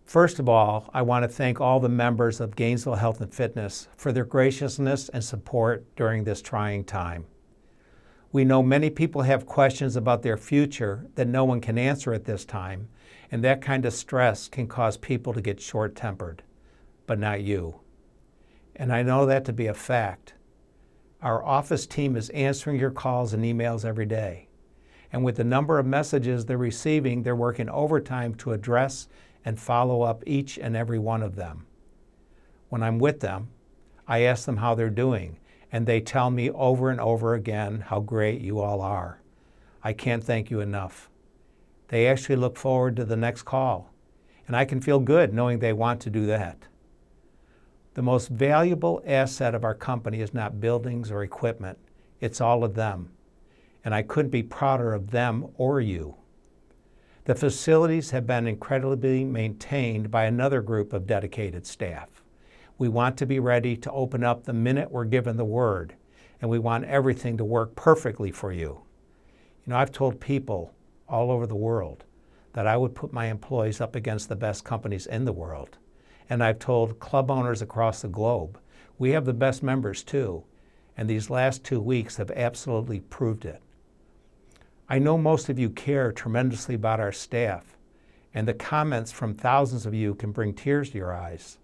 First of all, I want to thank all the members of Gainesville Health and Fitness for their graciousness and support during this trying time. We know many people have questions about their future that no one can answer at this time, and that kind of stress can cause people to get short-tempered, but not you. And I know that to be a fact. Our office team is answering your calls and emails every day. And with the number of messages they're receiving, they're working overtime to address and follow up each and every one of them. When I'm with them, I ask them how they're doing, and they tell me over and over again how great you all are. I can't thank you enough. They actually look forward to the next call, and I can feel good knowing they want to do that. The most valuable asset of our company is not buildings or equipment. It's all of them, and I couldn't be prouder of them or you. The facilities have been incredibly maintained by another group of dedicated staff. We want to be ready to open up the minute we're given the word, and we want everything to work perfectly for you. You know, I've told people all over the world that I would put my employees up against the best companies in the world. And I've told club owners across the globe, we have the best members too, and these last 2 weeks have absolutely proved it. I know most of you care tremendously about our staff, and the comments from thousands of you can bring tears to your eyes.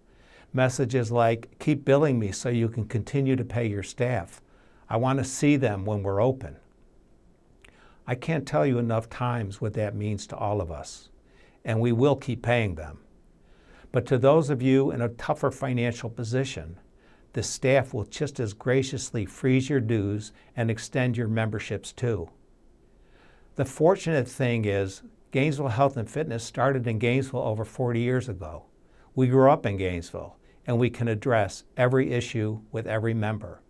Messages like, keep billing me so you can continue to pay your staff. I want to see them when we're open. I can't tell you enough times what that means to all of us, and we will keep paying them. But to those of you in a tougher financial position, the staff will just as graciously freeze your dues and extend your memberships too. The fortunate thing is, Gainesville Health and Fitness started in Gainesville over 40 years ago. We grew up in Gainesville, and we can address every issue with every member.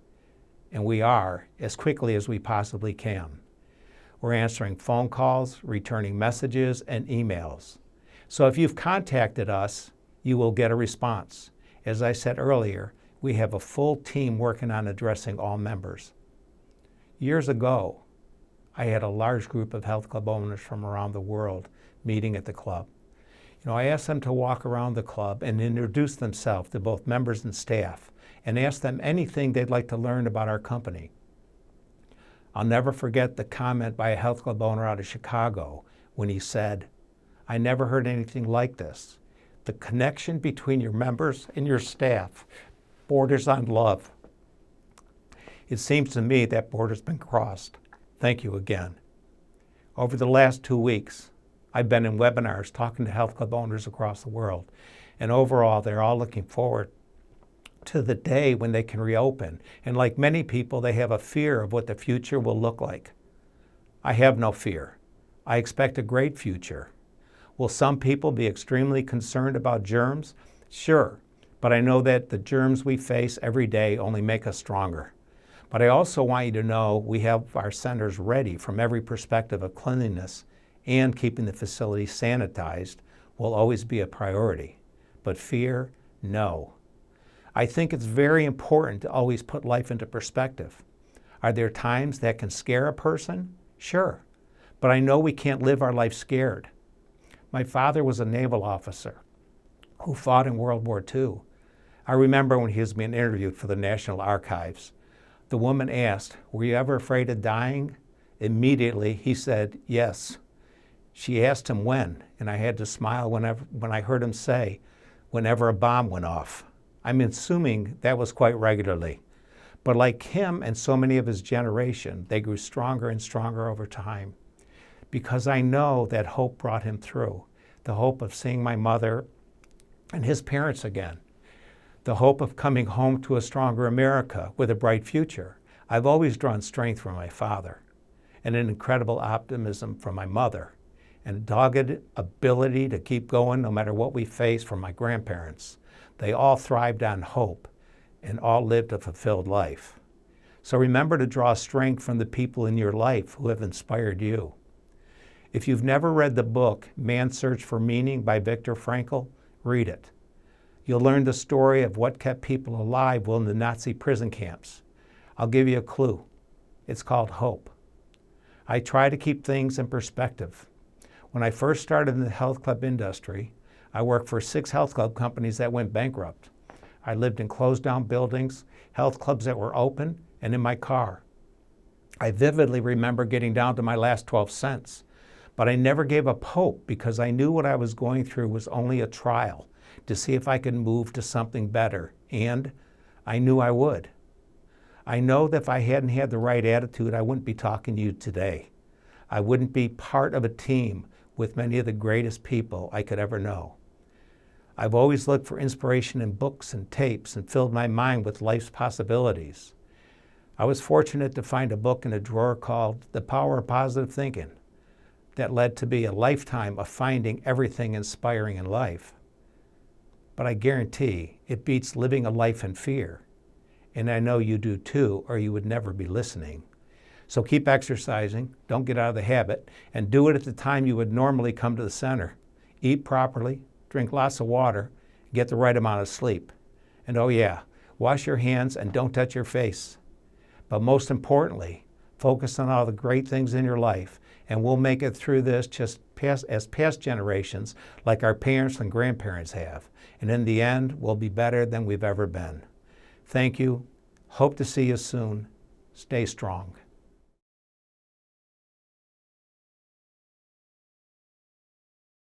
And we are, as quickly as we possibly can. We're answering phone calls, returning messages, and emails. So if you've contacted us, you will get a response. As I said earlier, we have a full team working on addressing all members. Years ago, I had a large group of health club owners from around the world meeting at the club. I asked them to walk around the club and introduce themselves to both members and staff and ask them anything they'd like to learn about our company. I'll never forget the comment by a health club owner out of Chicago when he said, I never heard anything like this. The connection between your members and your staff borders on love. It seems to me that border's been crossed. Thank you again. Over the last 2 weeks, I've been in webinars talking to health club owners across the world, and overall, they're all looking forward to the day when they can reopen. And like many people, they have a fear of what the future will look like. I have no fear. I expect a great future. Will some people be extremely concerned about germs? Sure, but I know that the germs we face every day only make us stronger. But I also want you to know we have our centers ready from every perspective of cleanliness, and keeping the facility sanitized will always be a priority. But fear, no. I think it's very important to always put life into perspective. Are there times that can scare a person? Sure. But I know we can't live our life scared. My father was a naval officer who fought in World War II. I remember when he was being interviewed for the National Archives. The woman asked, were you ever afraid of dying? Immediately he said, yes. She asked him when, and I had to smile when I heard him say, whenever a bomb went off. I'm assuming that was quite regularly. But like him and so many of his generation, they grew stronger and stronger over time. Because I know that hope brought him through. The hope of seeing my mother and his parents again. The hope of coming home to a stronger America with a bright future. I've always drawn strength from my father, and an incredible optimism from my mother, and a dogged ability to keep going no matter what we face from my grandparents. They all thrived on hope and all lived a fulfilled life. So remember to draw strength from the people in your life who have inspired you. If you've never read the book, Man's Search for Meaning by Viktor Frankl, read it. You'll learn the story of what kept people alive while in the Nazi prison camps. I'll give you a clue. It's called hope. I try to keep things in perspective. When I first started in the health club industry, I worked for 6 health club companies that went bankrupt. I lived in closed down buildings, health clubs that were open, and in my car. I vividly remember getting down to my last 12 cents, but I never gave up hope because I knew what I was going through was only a trial to see if I could move to something better, and I knew I would. I know that if I hadn't had the right attitude, I wouldn't be talking to you today. I wouldn't be part of a team with many of the greatest people I could ever know. I've always looked for inspiration in books and tapes and filled my mind with life's possibilities. I was fortunate to find a book in a drawer called The Power of Positive Thinking that led to be a lifetime of finding everything inspiring in life. But I guarantee it beats living a life in fear. And I know you do too, or you would never be listening. So keep exercising, don't get out of the habit, and do it at the time you would normally come to the center. Eat properly, drink lots of water, get the right amount of sleep. And oh yeah, wash your hands and don't touch your face. But most importantly, focus on all the great things in your life, and we'll make it through this just as past generations like our parents and grandparents have. And in the end, we'll be better than we've ever been. Thank you. Hope to see you soon. Stay strong.